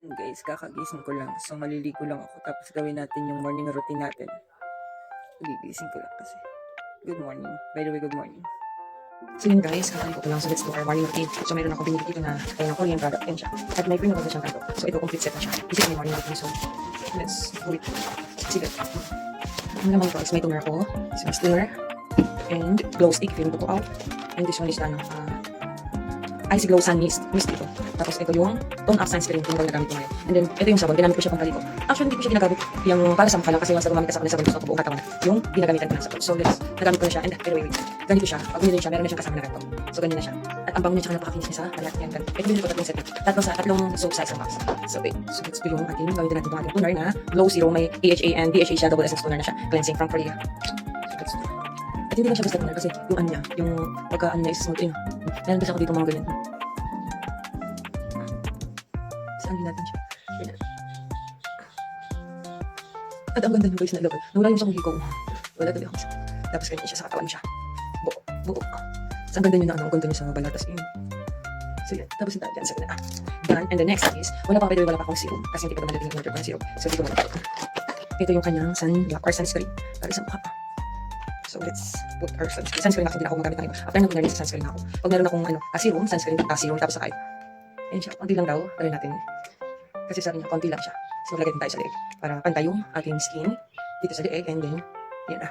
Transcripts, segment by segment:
Guys, kakagising ko lang. So, maliligo lang ako. Tapos gawin natin yung morning routine natin. Gigising ko lang kasi. Good morning. By the way, good morning. So yun guys, kakalipo ko lang. So let's do our morning routine. So meron ako binili dito na kaya ng Korean product. Yan siya. At may pre-novel na siyang kanto. So ito, complete set na siya. This is my morning routine. So let's do it. Sige. Ang naman ko is may toner ko. This is toner. And glow stick if you want to go out. And this one is Icy Glow Sun Mist ito. Tapos ito yung tone up sunscreen yung ginagamit ko ngayon. And then ito yung sabon, ginamit ko siya pang paliko. Actually hindi ko siya ginagamit yung para sa mukha lang kasi once na gumamit ka sa akin ng sabon gusto ko buong katawan yung ginagamitan ko ng sabon. So let's nagamit ko na siya and by the way, ganito siya. Pag binili siya, meron na siyang kasama na ganito. So ganyan na siya. At ang bango niya tsaka napakakinis niya sa balat. Yan, ganito. Ito binili ko tatlong set. Tatlong soap size ang box. So wait, so let's do yung ating gamitin natin itong ating toner na Glow Zero. May AHA and DHA siya, double essence toner na siya. Cleansing from Korea. So let's do. At hindi lang siya basta toner kasi yung ano niya, yung pagka ano niya is smooth. Meron kasi ako dito mga ganyan. Saan natin siya? At ang ganda ng guys na ilagay. Nawala yung sa kuhi ko. Wala tuloy ako. Tapos ganyan siya sa katawan siya. Buo. Tapos ang ganda niya na ang ganda niya sa balatas. So yan. Tapos yung dyan sa ganda. Done. And the next is, wala pa akong serum. Kasi hindi pa naman natin yung order ko ng serum. So dito muna. Ito yung kanyang sunblock or sunscreen. Para sa mukha. So let's put our sunscreen. Sunscreen ako, hindi na ako magamit ng iba. After nang pinari sa sunscreen ako. Pag meron akong serum, sunscreen, serum, tapos sakay. Ayan siya, konti lang daw, gawin natin. Kasi sabi niya, konti lang siya. So, lagay din tayo sa leeg. Para pantay yung ating skin dito sa leeg. And then, yan na.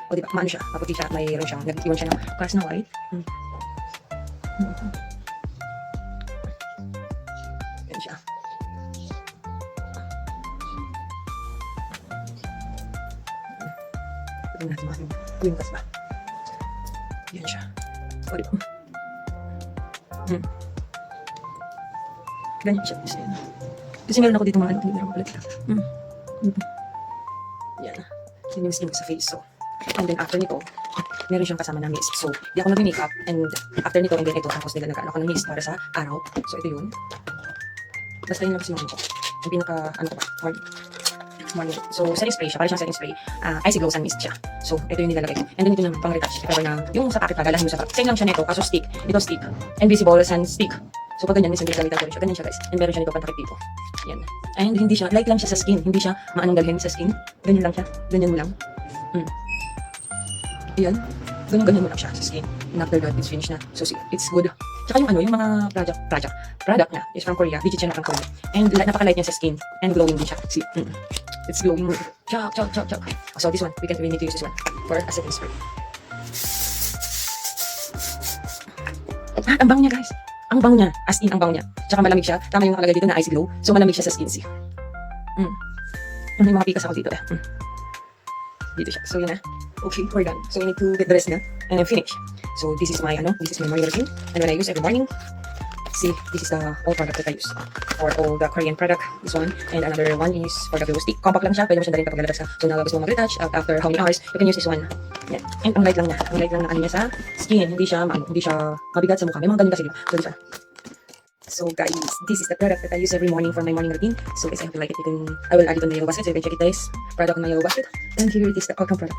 O diba, maano siya, maputi siya at mayroon siyang, nag-iwan siya ng cars na white. Yan siya. Tignan natin mga wingkas ba. Yan siya. O diba. Ganyan siya. Kasi meron ako dito mga hindi meron ulit. Yan. Yan yung skin ko sa face. So, and then after nito, meron siyang kasama na mist. So, di ako nag-makeup. And after nito, and then ito, tapos nila nag-ano ako ng mist para sa araw. So, ito yun. Basta yun lang kasi yung ko. Yung pinaka, ano ba, morning. So, setting spray siya. Para siyang setting spray. Icy Glow Sun Mist siya. So, ito yung nilalagay ko. And then ito naman, pang retouch. Pero na, yung sa packet pa, dalahin mo sa packet. Same lang siya nito, kaso stick. Ito stick. Invisible Sun Stick. So, pag ganyan, minsan gamitan ko rin siya. Ganyan siya, guys. And meron siya nito pantakip dito. Yan. And hindi siya, light lang siya sa skin. Hindi siya maanong dalhin sa skin. Ganyan lang siya. Ganyan mo lang. Ayan. Ganyan mo lang siya sa skin. And after that, it's finished na. So, it's good. Tsaka yung yung mga product niya is from Korea. Digit siya na from Korea. And napaka-light niya sa skin. And glowing din siya. See? It's glowing. Chok. So, this one, we need to use this one for a setting spray. Ang bango niya, guys. Ang bango niya. As in, ang bango niya. Tsaka malamig siya. Tama yung nakalagay dito na icy glow. So, malamig siya sa skin. See? May mga pikas ako dito. Dito siya. So, yun na. Okay, we're done. So, we need to get dressed na. And I'm finished. So, this is my morning routine. And when I use every morning, see, this is the all product that I use. For all the Korean product. This one. And another one is for the glow stick. Compact lang siya. Pwede mo siya dalhin kapag lalabas ka. So, nalabas mo mag-retouch. After how many hours, you can use this one. Yan. And ang light lang niya. Ang light lang na ano niya sa skin. Hindi siya mabigat sa mukha. May mga ganun kasi dito. So, this one. So guys, this is the product that I use every morning for my morning routine. So guys, I hope you like it. I will add it on the yellow basket so you can check it guys. Product on my yellow basket. And here it is, the outcome product.